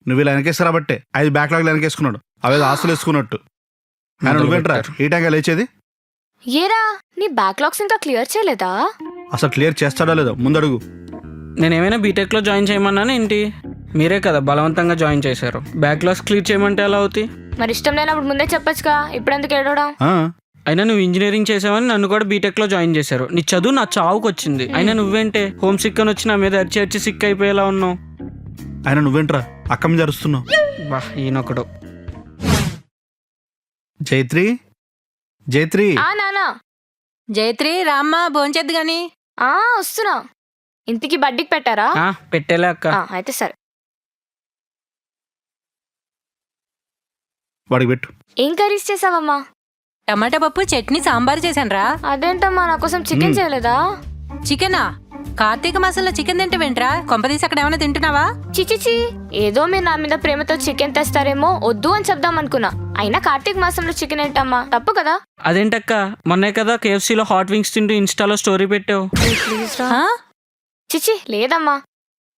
నువ్వు ఇలా వెనకేస్తారాబట్టే 5 బ్యాక్లాగ్లు వెనకేసుకున్నాడు, అవేదో ఆస్తులు వేసుకున్నట్టు. ఆయన నువ్వేంట్రా ఈ టైంగా లేచేది? ఏరా నీ బ్యాక్లాగ్స్ ఇంకా క్లియర్ చేయలేదా? అసలు క్లియర్ చేస్తాడో లేదో ముందడుగు. నేనేమైనా బీటెక్లో జాయిన్ చేయమన్నాను ఏంటి? మీరే కదా బలవంతంగా జాయిన్ చేశారు. బ్యాక్లాగ్స్ క్లియర్ చేయమంటే ఎలా అవుతాయి? మరి ఇష్టం లేనప్పుడు ముందే చెప్పొచ్చుగా, ఇప్పుడు ఎందుకు ఏడవడం? అయినా నువ్వు ఇంజనీరింగ్ చేసావని నన్ను కూడా బీటెక్లో జాయిన్ చేశారు. నీ చదువు నా చావుకు వచ్చింది. అయినా నువ్వేంటే హోమ్ సిక్ అని వచ్చి నా మీద అరిచి సిక్ అయిపోయేలా ఉన్నావు. ఆయన నువ్వేంట్రా అక్క మీద అరుస్తున్నావు? బా ఈయనొకడు. జైత్రి జైత్రి నానా జైత్రి రామ్మా భోంచేద్దు గాని. వస్తున్నా. ఇంటికి బడ్డీకి పెట్టారా? పెట్టేలే అక్క. అయితే సరే. వాడికి పెట్టు. ఏం కర్రీస్ చేసావమ్మా? టమాటా పప్పు చట్నీ సాంబార్ చేశానురా. అదేంటమ్మా నా కోసం చికెన్ చేయలేదా? చికెనా? కార్తీక మాసంలో చికెన్ తింటవేంట్రా? కొంపదీసి అక్కడ ఏమైనా తింటున్నావా? చిచిచి, ఏదో మీరు నా మీద ప్రేమతో చికెన్ తెస్తారేమో వద్దు అని చెప్దాం అనుకున్నా. అయినా కార్తీక మాసంలో చికెన్ ఏంటమ్మా, తప్పు కదా? అదేంటక్క, మొన్నే కదా KFCలో హాట్ వింగ్స్ తింటూ ఇన్స్టాలో స్టోరీ పెట్టావు. చిచి లేదమ్మా,